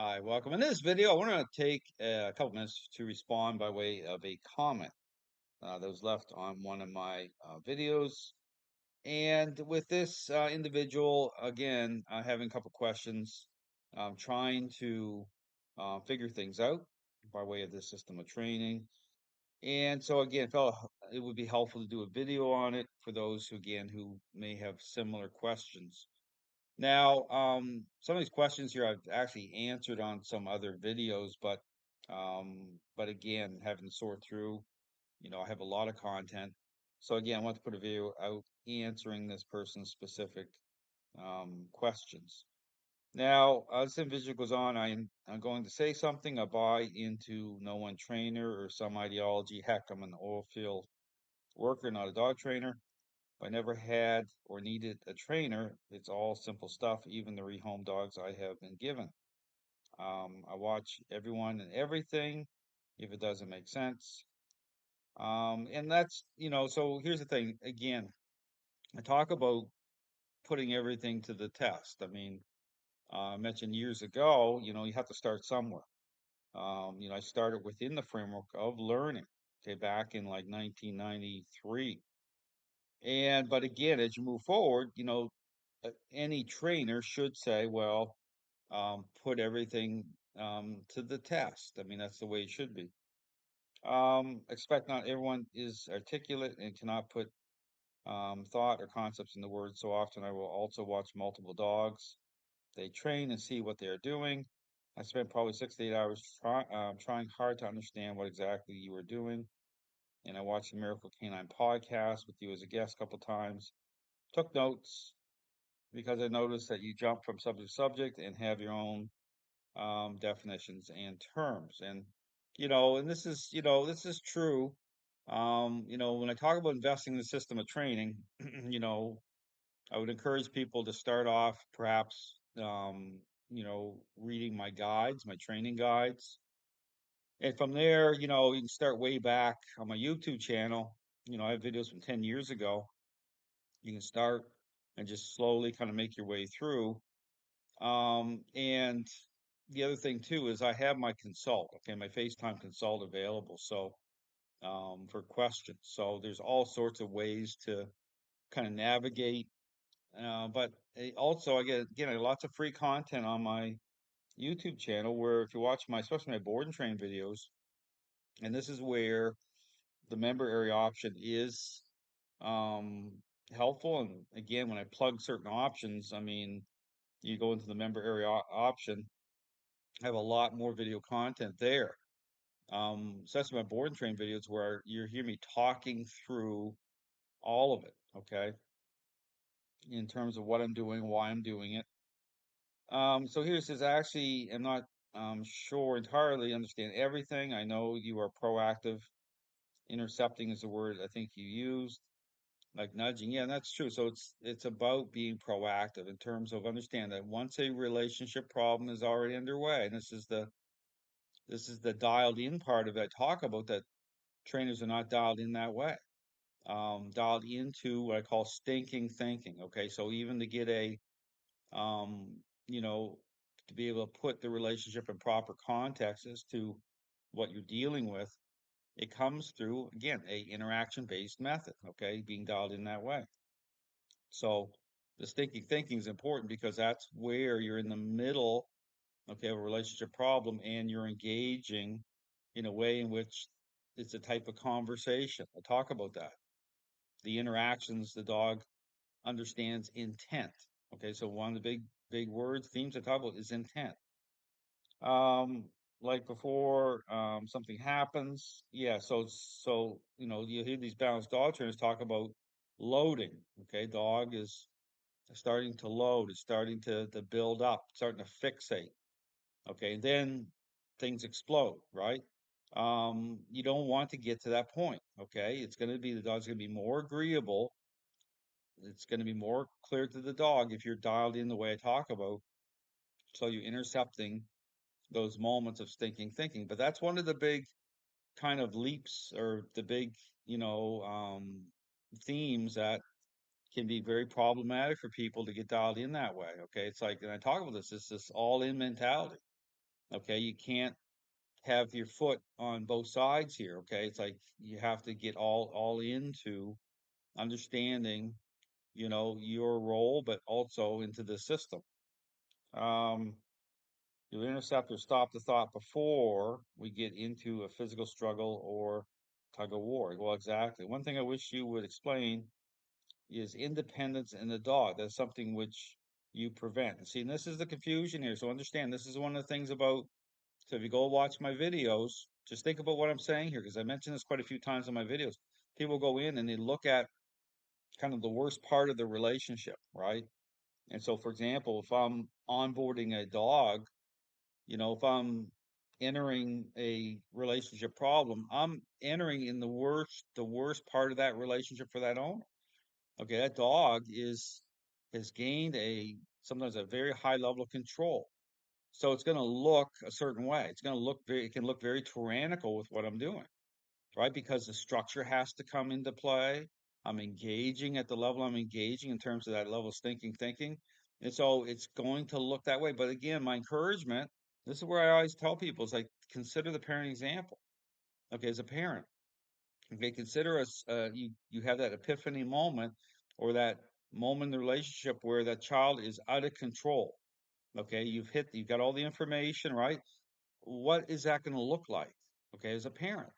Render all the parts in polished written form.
Hi, welcome. In this video, I want to take a couple minutes to respond by way of a comment that was left on one of my videos. And with this individual, again, having a couple questions, trying to figure things out by way of this system of training. And so, again, felt it would be helpful to do a video on it for those who, again, who may have similar questions. Now, some of these questions here I've actually answered on some other videos, but again, having to sort through, I have a lot of content. So again, I want to put a video out answering this person's specific questions. Now, this individual goes on, I'm going to say something, I buy into no one trainer or some ideology. Heck, I'm an oil field worker, not a dog trainer. I never had or needed a trainer. It's all simple stuff, even the rehome dogs I have been given. I watch everyone and everything if it doesn't make sense. And that's, so here's the thing. Again, I talk about putting everything to the test. I mean, I mentioned years ago, you have to start somewhere. I started within the framework of learning, okay, back in like 1993. But again, as you move forward, any trainer should say, well, put everything to the test. I mean, that's the way it should be. Expect not everyone is articulate and cannot put thought or concepts into words. So often I will also watch multiple dogs. They train and see what they are doing. I spent probably 6 to 8 hours trying hard to understand what exactly you were doing. And I watched the Miracle Canine podcast with you as a guest a couple times. Took notes because I noticed that you jump from subject to subject and have your own definitions and terms. And this is true. When I talk about investing in the system of training, I would encourage people to start off perhaps, reading my guides, my training guides. And from there, you can start way back on my YouTube channel. I have videos from 10 years ago. You can start and just slowly kind of make your way through. And the other thing too is I have my consult, okay, my FaceTime consult available. So for questions. So there's all sorts of ways to kind of navigate. But also I get again lots of free content on my YouTube channel where if you watch especially my board and train videos, and this is where the member area option is helpful. And again, when I plug certain options, I mean, you go into the member area option, I have a lot more video content there. So that's my board and train videos where you hear me talking through all of it, okay, in terms of what I'm doing, why I'm doing it. So here it says, actually, I'm not sure entirely understand everything. I know you are proactive. Intercepting is the word I think you used, like nudging. Yeah, that's true. So it's about being proactive in terms of understand that once a relationship problem is already underway, and this is the dialed in part of it. I talk about that trainers are not dialed in that way. Dialed into what I call stinking thinking. Okay, so even to get um, you know, to be able to put the relationship in proper context as to what you're dealing with, it comes through again a interaction based method. Okay, being dialed in that way. So the stinking thinking is important because that's where you're in the middle, okay, of a relationship problem and you're engaging in a way in which it's a type of conversation. I'll talk about that. The interactions, the dog understands intent. Okay, so one of the big words, themes I talk about is intent. Um, like before something happens, yeah. So you hear these balanced dog trainers talk about loading. Okay, dog is starting to load, it's starting to build up, starting to fixate. Okay, and then things explode, right? You don't want to get to that point. Okay, it's going to be the dog's going to be more agreeable. It's going to be more clear to the dog if you're dialed in the way I talk about. So you're intercepting those moments of stinking thinking. But that's one of the big kind of leaps or the big, you know, um, themes that can be very problematic for people to get dialed in that way. Okay. It's like, and I talk about this, it's this all in mentality. Okay, you can't have your foot on both sides here. Okay, it's like you have to get all into understanding, your role, but also into the system. Um, you'll intercept or stop the thought before we get into a physical struggle or tug of war. Well, exactly. One thing I wish you would explain is independence in the dog. That's something which you prevent. See, and this is the confusion here. So understand, this is one of the things about. So if you go watch my videos, just think about what I'm saying here, because I mentioned this quite a few times in my videos. People go in and they look at kind of the worst part of the relationship, right? And so, for example, if I'm onboarding a dog, if I'm entering a relationship problem, I'm entering in the worst part of that relationship for that owner. Okay, that dog has gained sometimes a very high level of control. So it's going to look a certain way. It can look very tyrannical with what I'm doing, right? Because the structure has to come into play. I'm engaging at the level I'm engaging in terms of that level of thinking. And so it's going to look that way. But again, my encouragement, this is where I always tell people, is like, consider the parent example. Okay, as a parent, okay, consider us, you have that epiphany moment or that moment in the relationship where that child is out of control. Okay, you've got all the information, right? What is that going to look like? Okay, as a parent,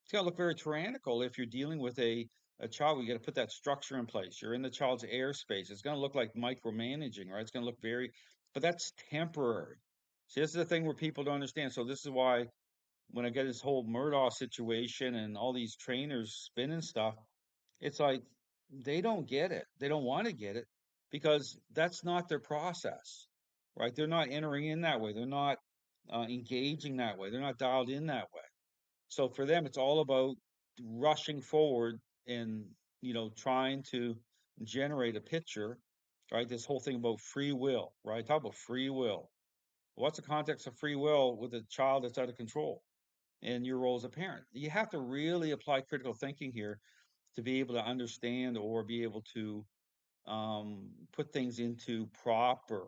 it's going to look very tyrannical if you're dealing with a child. You got to put that structure in place. You're in the child's airspace. It's going to look like micromanaging, right? It's going to look but that's temporary. See, this is the thing where people don't understand. So this is why when I get this whole Murdoch situation and all these trainers spinning stuff, it's like they don't get it. They don't want to get it because that's not their process, right? They're not entering in that way. They're not engaging that way. They're not dialed in that way. So for them, it's all about rushing forward and, trying to generate a picture, right? This whole thing about free will, right? Talk about free will. What's the context of free will with a child that's out of control in your role as a parent? You have to really apply critical thinking here to be able to understand or be able to put things into proper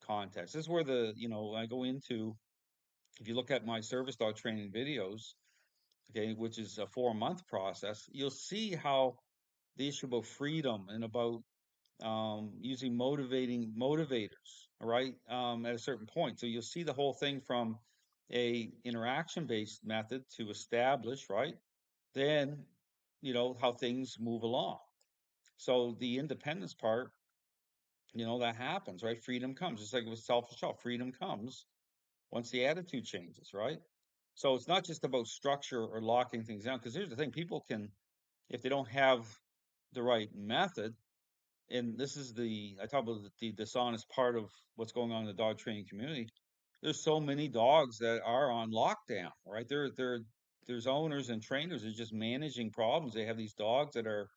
context. This is where I go into, if you look at my service dog training videos, okay, which is a 4-month process, you'll see how the issue about freedom and about using motivating motivators, all right, at a certain point. So you'll see the whole thing from a interaction based method to establish, right? Then, how things move along. So the independence part, that happens, right? Freedom comes. Just like with self-help, freedom comes once the attitude changes, right? So it's not just about structure or locking things down. Because here's the thing: people can, if they don't have the right method, and this is I talk about the dishonest part of what's going on in the dog training community. There's so many dogs that are on lockdown, right? There's owners and trainers that are just managing problems. They have these dogs that are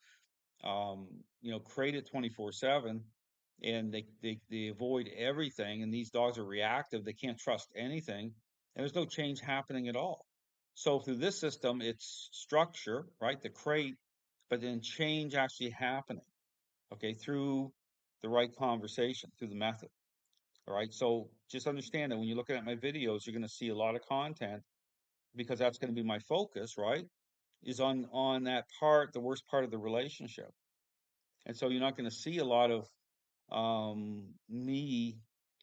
created 24/7, and they avoid everything. And these dogs are reactive; they can't trust anything, and there's no change happening at all. So through this system, it's structure, right? The crate, but then change actually happening, okay, through the right conversation, through the method. All right. So just understand that when you're looking at my videos, you're going to see a lot of content because that's going to be my focus, right? Is on that part, the worst part of the relationship. And so you're not going to see a lot of me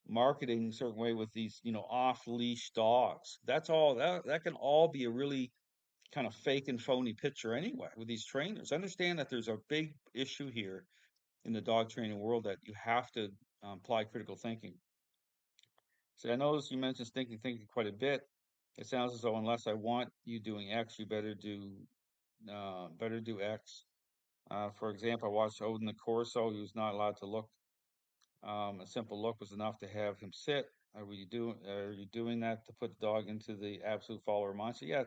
marketing a certain way with these, off leash dogs. That's all that can all be a really kind of fake and phony picture anyway with these trainers. Understand that there's a big issue here in the dog training world that you have to apply critical thinking. So I noticed you mentioned thinking quite a bit. It sounds as though unless I want you doing X, you better do X. For example, I watched Odin the Corso. He was not allowed to look. A simple look was enough to have him sit. Are you doing that to put the dog into the absolute follower mindset? Yeah,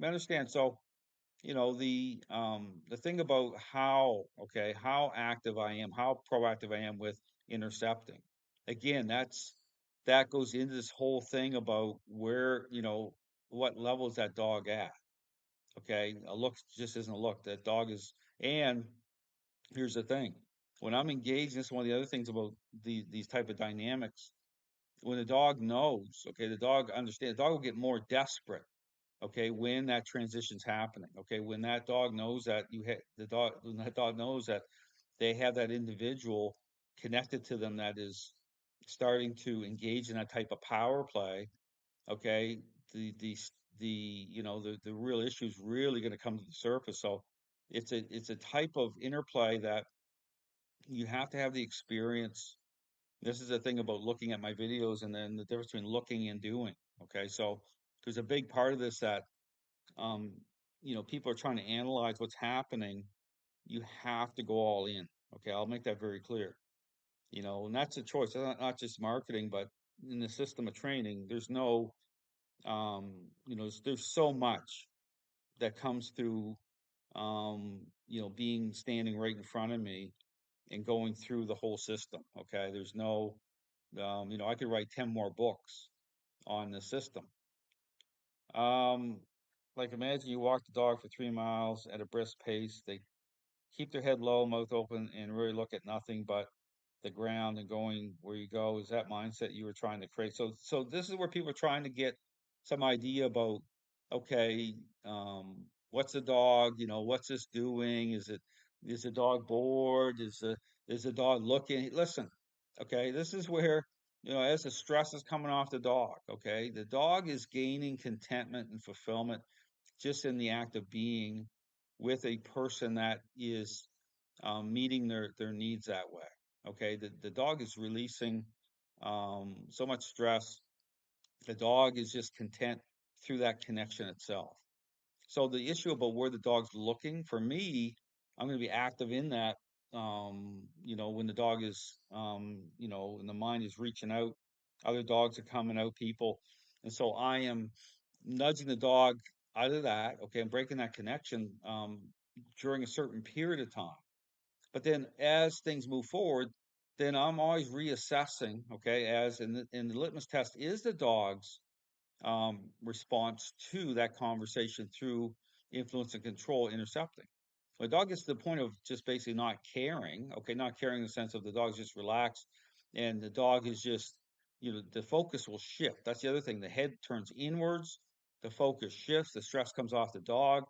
I understand. So, the thing about how active I am, how proactive I am with intercepting. Again, that goes into this whole thing about where, what level is that dog at? Okay, a look just isn't a look. That dog is, and here's the thing: when I'm engaged, this is one of the other things about these type of dynamics. when the dog knows, okay, the dog understands, the dog will get more desperate, okay, when that transition's happening, okay, when that dog knows that when that dog knows that they have that individual connected to them that is starting to engage in that type of power play, okay, the the the the real issue is really going to come to the surface. So it's a type of interplay that you have to have the experience. This is the thing about looking at my videos and then the difference between looking and doing. Okay, so there's a big part of this that um, people are trying to analyze what's happening. You have to go all in. Okay, I'll make that very clear. And that's a choice. It's not just marketing, but in the system of training, there's no, there's so much that comes through, being standing right in front of me and going through the whole system. Okay, there's no, I could write 10 more books on the system. Um, like imagine you walk the dog for 3 miles at a brisk pace. They keep their head low, mouth open, and really look at nothing but the ground and going where you go. Is that mindset you were trying to create? So this is where people are trying to get some idea about, okay, what's the dog? What's this doing? Is the dog bored? Is the dog looking? Listen, okay, this is where as the stress is coming off the dog, okay, the dog is gaining contentment and fulfillment just in the act of being with a person that is meeting their needs that way. Okay, the dog is releasing so much stress. The dog is just content through that connection itself. So the issue about where the dog's looking, for me, I'm going to be active in that. When the dog is, and the mind is reaching out, other dogs are coming out, people, and so I am nudging the dog out of that. Okay, I'm breaking that connection during a certain period of time. But then as things move forward, then I'm always reassessing. Okay, as in the litmus test is the dog's response to that conversation through influence and control intercepting. When a dog gets to the point of just basically not caring, okay, not caring in the sense of the dog's just relaxed and the dog is just, the focus will shift. That's the other thing. The head turns inwards, the focus shifts, the stress comes off the dog.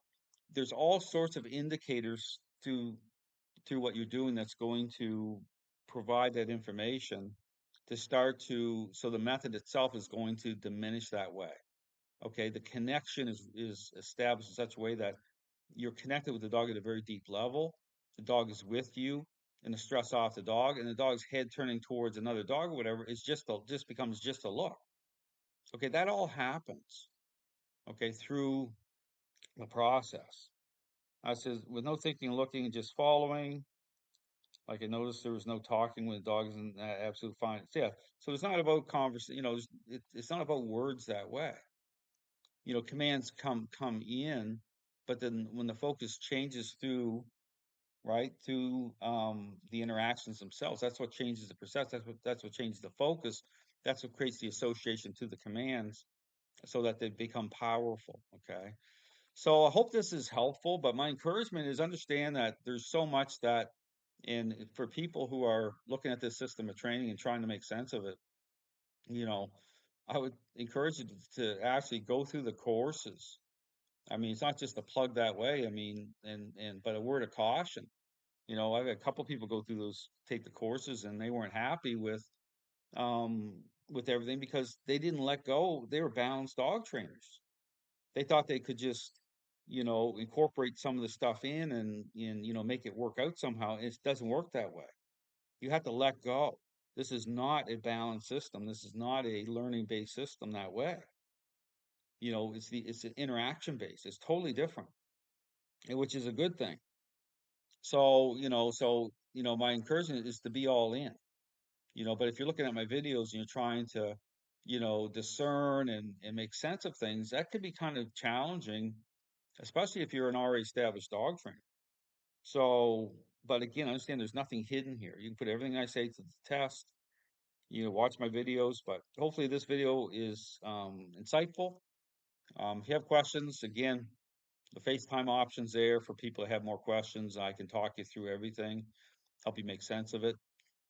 There's all sorts of indicators through what you're doing that's going to provide that information to start to, so the method itself is going to diminish that way. Okay, the connection is established in such a way that you're connected with the dog at a very deep level. The dog is with you, and the stress off the dog, and the dog's head turning towards another dog or whatever is just becomes just a look. Okay, that all happens. Okay, through the process. I says with no thinking, looking, just following. Like I noticed there was no talking when the dog is in absolute fine. So, yeah, so it's not about conversation. It's not about words that way. Commands come in, but then when the focus changes through, right, through the interactions themselves, that's what changes the perception. That's what changes the focus. That's what creates the association to the commands, so that they become powerful. Okay, so I hope this is helpful. But my encouragement is understand that there's so much that, and for people who are looking at this system of training and trying to make sense of it, you know, I would encourage you to actually go through the courses. I mean, it's not just a plug that way. I mean, but a word of caution. I've had a couple people go through take the courses, and they weren't happy with everything because they didn't let go. They were balanced dog trainers. They thought they could just, incorporate some of the stuff in and make it work out somehow. It doesn't work that way. You have to let go. This is not a balanced system. This is not a learning based system that way. It's an interaction based. It's totally different, which is a good thing. So my encouragement is to be all in. But if you're looking at my videos and you're trying to, discern and make sense of things, that could be kind of challenging, especially if you're an already established dog trainer. So, but again, I understand there's nothing hidden here. You can put everything I say to the test. Watch my videos, but hopefully this video is insightful. If you have questions, again, the FaceTime option's there for people to have more questions. I can talk you through everything, help you make sense of it.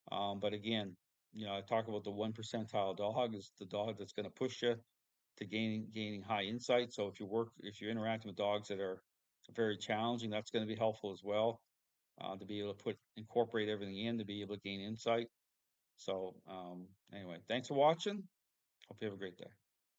But again, I talk about the 1 percentile dog is the dog that's going to push you to gaining high insight. So if you're interacting with dogs that are very challenging, that's going to be helpful as well, to be able to incorporate everything in to be able to gain insight. So anyway, thanks for watching. Hope you have a great day.